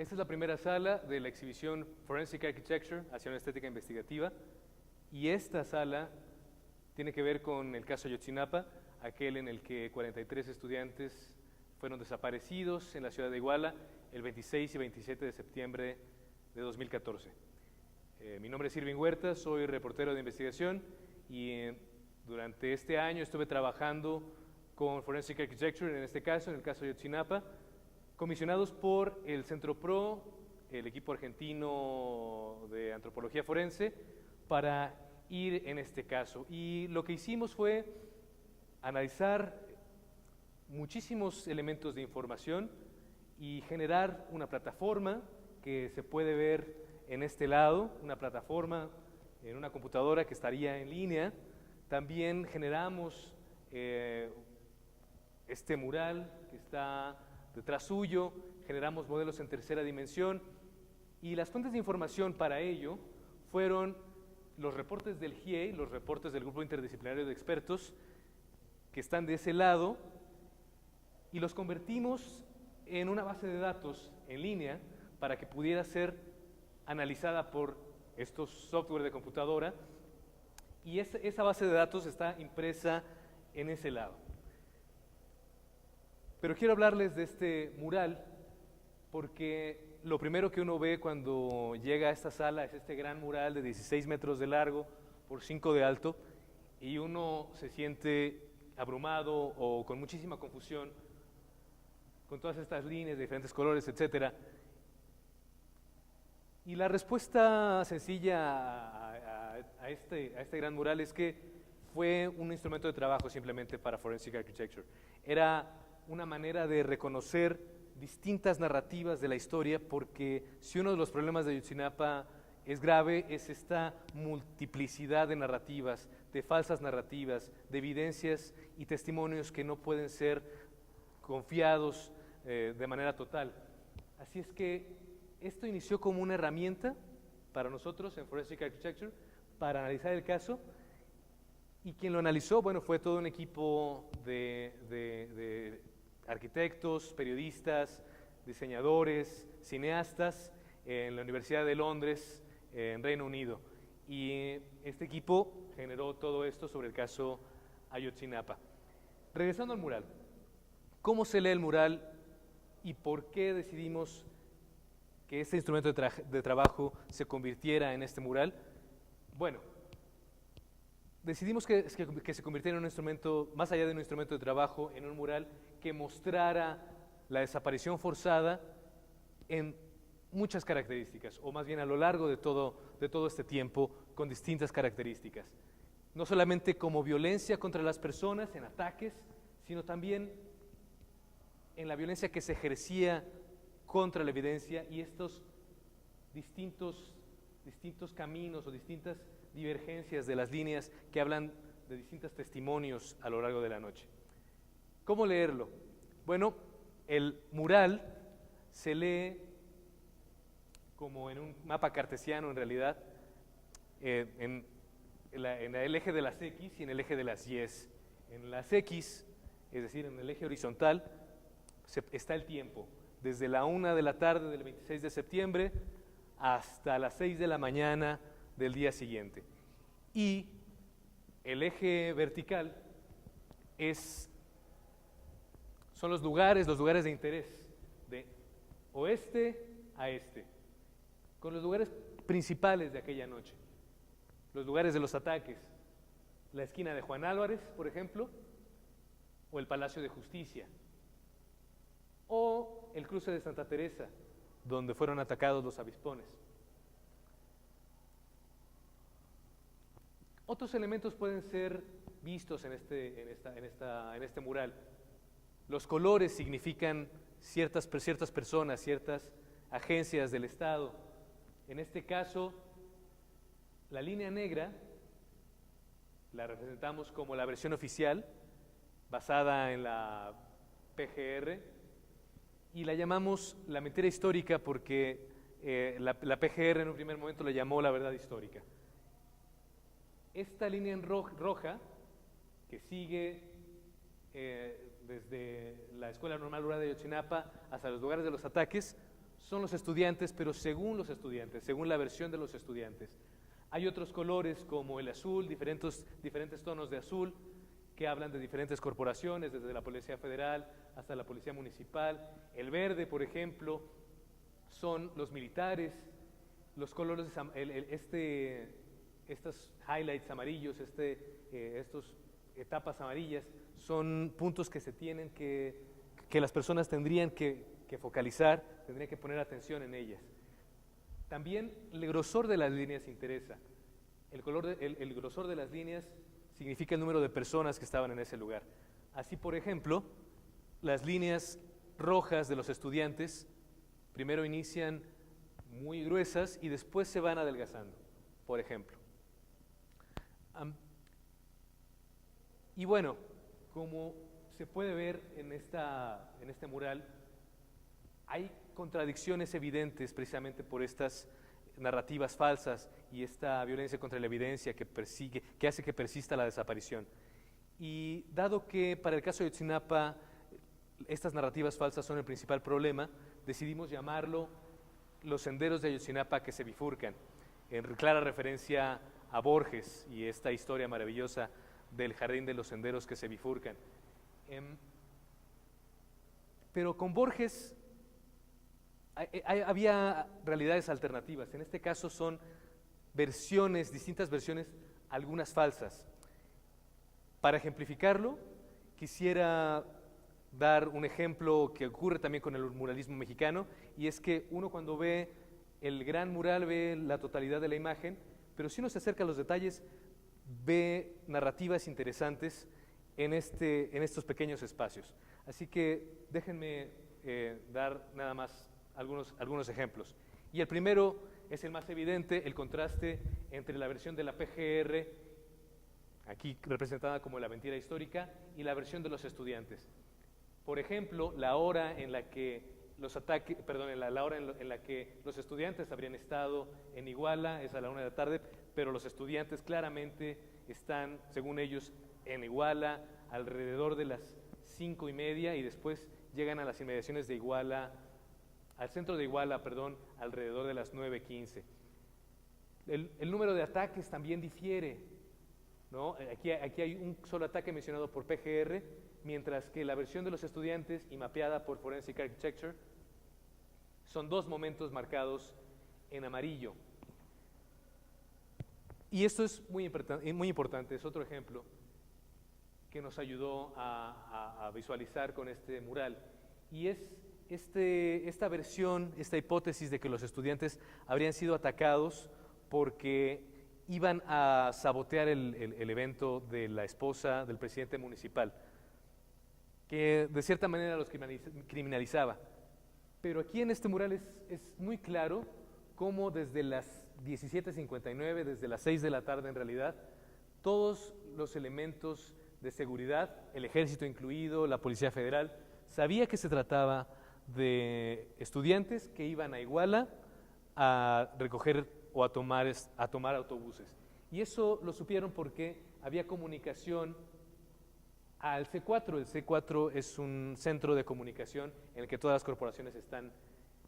Esta es la primera sala de la exhibición Forensic Architecture hacia una estética investigativa, y esta sala tiene que ver con el caso Ayotzinapa, aquel en el que 43 estudiantes fueron desaparecidos en la ciudad de Iguala el 26 y 27 de septiembre de 2014. Mi nombre es Irving Huerta, soy reportero de investigación y durante este año estuve trabajando con Forensic Architecture, en este caso, en el caso Ayotzinapa, comisionados por el Centro PRO, el equipo argentino de antropología forense, para ir en este caso. Y lo que hicimos fue analizar muchísimos elementos de información y generar una plataforma que se puede ver en este lado, una plataforma en una computadora que estaría en línea. También generamos este mural que está detrás suyo, generamos modelos en tercera dimensión, y las fuentes de información para ello fueron los reportes del GIEI, los reportes del Grupo Interdisciplinario de Expertos, que están de ese lado, y los convertimos en una base de datos en línea para que pudiera ser analizada por estos software de computadora, y esa base de datos está impresa en ese lado. Pero quiero hablarles de este mural porque lo primero que uno ve cuando llega a esta sala es este gran mural de 16 metros de largo por 5 de alto, y uno se siente abrumado o con muchísima confusión con todas estas líneas de diferentes colores, etcétera. Y la respuesta sencilla a este gran mural es que fue un instrumento de trabajo simplemente para Forensic Architecture. Era una manera de reconocer distintas narrativas de la historia, porque si uno de los problemas de Ayotzinapa es grave, es esta multiplicidad de narrativas, de falsas narrativas, de evidencias y testimonios que no pueden ser confiados de manera total. Así es que esto inició como una herramienta para nosotros en Forensic Architecture para analizar el caso, y quien lo analizó, bueno, fue todo un equipo de arquitectos, periodistas, diseñadores, cineastas en la Universidad de Londres, en Reino Unido. Y este equipo generó todo esto sobre el caso Ayotzinapa. Regresando al mural, ¿cómo se lee el mural y por qué decidimos que este instrumento de trabajo se convirtiera en este mural? Bueno, decidimos que se convirtiera en un instrumento, más allá de un instrumento de trabajo, en un mural que mostrara la desaparición forzada en muchas características, o más bien a lo largo de todo este tiempo, con distintas características. No solamente como violencia contra las personas, en ataques, sino también en la violencia que se ejercía contra la evidencia, y estos distintos caminos o distintas divergencias de las líneas que hablan de distintos testimonios a lo largo de la noche. ¿Cómo leerlo? Bueno, el mural se lee como en un mapa cartesiano, en realidad, en el eje de las X y en el eje de las Y. En las X, es decir, en el eje horizontal, está el tiempo, desde la 1 de la tarde del 26 de septiembre hasta las 6 de la mañana del día siguiente. Y el eje vertical son los lugares de interés, de oeste a este, con los lugares principales de aquella noche, los lugares de los ataques, la esquina de Juan Álvarez, por ejemplo, o el Palacio de Justicia, o el cruce de Santa Teresa, donde fueron atacados los avispones. Otros elementos pueden ser vistos en este mural. Los colores significan ciertas personas, ciertas agencias del Estado. En este caso, la línea negra la representamos como la versión oficial, basada en la PGR, y la llamamos la mentira histórica porque la PGR en un primer momento la llamó la verdad histórica. Esta línea en roja, que sigue desde la Escuela Normal Rural de Ayotzinapa hasta los lugares de los ataques, son los estudiantes, pero según los estudiantes, según la versión de los estudiantes. Hay otros colores como el azul, diferentes tonos de azul, que hablan de diferentes corporaciones, desde la Policía Federal hasta la Policía Municipal. El verde, por ejemplo, son los militares. Los colores, estos highlights amarillos, estos etapas amarillas, son puntos que se tienen que las personas tendrían que focalizar, tendrían que poner atención en ellas. También el grosor de las líneas interesa. El grosor de las líneas significa el número de personas que estaban en ese lugar. Así, por ejemplo, las líneas rojas de los estudiantes primero inician muy gruesas y después se van adelgazando, por ejemplo. Y bueno, como se puede ver en este mural, hay contradicciones evidentes precisamente por estas narrativas falsas y esta violencia contra la evidencia que hace que persista la desaparición. Y dado que para el caso de Ayotzinapa estas narrativas falsas son el principal problema, decidimos llamarlo los senderos de Ayotzinapa que se bifurcan, en clara referencia a Borges y esta historia maravillosa del jardín de los senderos que se bifurcan. Pero con Borges había realidades alternativas. En este caso son distintas versiones, algunas falsas. Para ejemplificarlo, quisiera dar un ejemplo que ocurre también con el muralismo mexicano, y es que uno cuando ve el gran mural ve la totalidad de la imagen, pero si uno se acerca a los detalles, ve narrativas interesantes en estos pequeños espacios. Así que déjenme dar nada más algunos ejemplos. Y el primero es el más evidente, el contraste entre la versión de la PGR, aquí representada como la mentira histórica, y la versión de los estudiantes. Por ejemplo, la hora en la que los estudiantes habrían estado en Iguala es a la 1 de la tarde, pero los estudiantes claramente están, según ellos, en Iguala alrededor de las 5:30 y después llegan a las inmediaciones de Iguala, al centro de Iguala, alrededor de las 9:15. El número de ataques también difiere, ¿no? Aquí hay un solo ataque mencionado por PGR, mientras que la versión de los estudiantes y mapeada por Forensic Architecture son 2 momentos marcados en amarillo. Y esto es muy importante, es otro ejemplo que nos ayudó a visualizar con este mural, y es esta versión, esta hipótesis de que los estudiantes habrían sido atacados porque iban a sabotear el evento de la esposa del presidente municipal, que de cierta manera los criminalizaba. Pero aquí en este mural es muy claro cómo desde las 17:59, desde las 6 de la tarde en realidad, todos los elementos de seguridad, el ejército incluido, la Policía Federal, sabía que se trataba de estudiantes que iban a Iguala a recoger o a tomar autobuses. Y eso lo supieron porque había comunicación al C4. El C4 es un centro de comunicación en el que todas las corporaciones están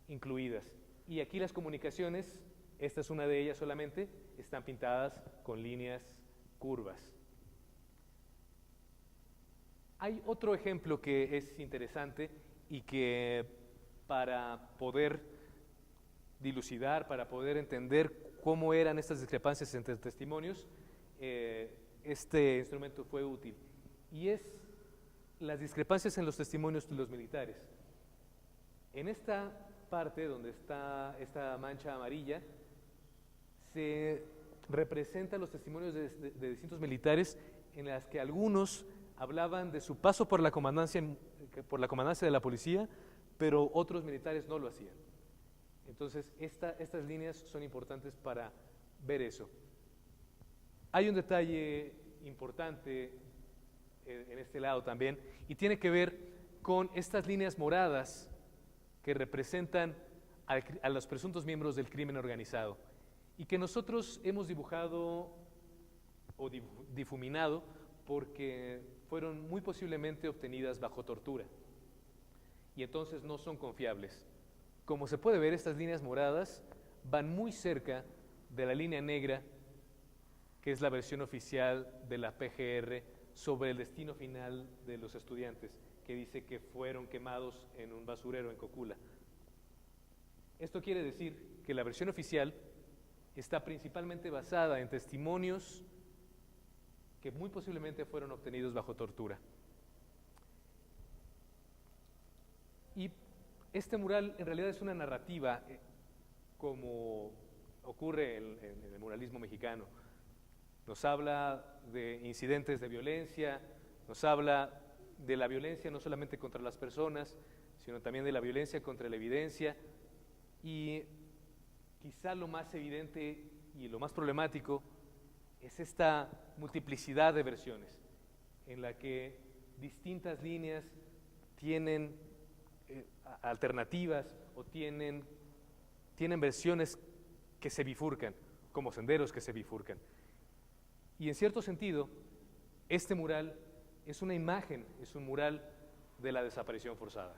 incluidas. Y aquí las comunicaciones, esta es una de ellas solamente, están pintadas con líneas curvas. Hay otro ejemplo que es interesante y que para poder dilucidar, para poder entender cómo eran estas discrepancias entre testimonios, este instrumento fue útil. Y es las discrepancias en los testimonios de los militares. En esta parte donde está esta mancha amarilla, se representan los testimonios de distintos militares en las que algunos hablaban de su paso por la comandancia de la policía, pero otros militares no lo hacían. Entonces, estas líneas son importantes para ver eso. Hay un detalle importante en este lado también, y tiene que ver con estas líneas moradas que representan a los presuntos miembros del crimen organizado, y que nosotros hemos dibujado o difuminado porque fueron muy posiblemente obtenidas bajo tortura, y entonces no son confiables. Como se puede ver, estas líneas moradas van muy cerca de la línea negra, que es la versión oficial de la PGR sobre el destino final de los estudiantes, que dice que fueron quemados en un basurero en Cocula. Esto quiere decir que la versión oficial está principalmente basada en testimonios que muy posiblemente fueron obtenidos bajo tortura. Y este mural en realidad es una narrativa, como ocurre en el muralismo mexicano. Nos habla de incidentes de violencia, nos habla de la violencia no solamente contra las personas, sino también de la violencia contra la evidencia, y quizá lo más evidente y lo más problemático es esta multiplicidad de versiones, en la que distintas líneas tienen alternativas o tienen versiones que se bifurcan, como senderos que se bifurcan. Y en cierto sentido, este mural es una imagen, es un mural de la desaparición forzada.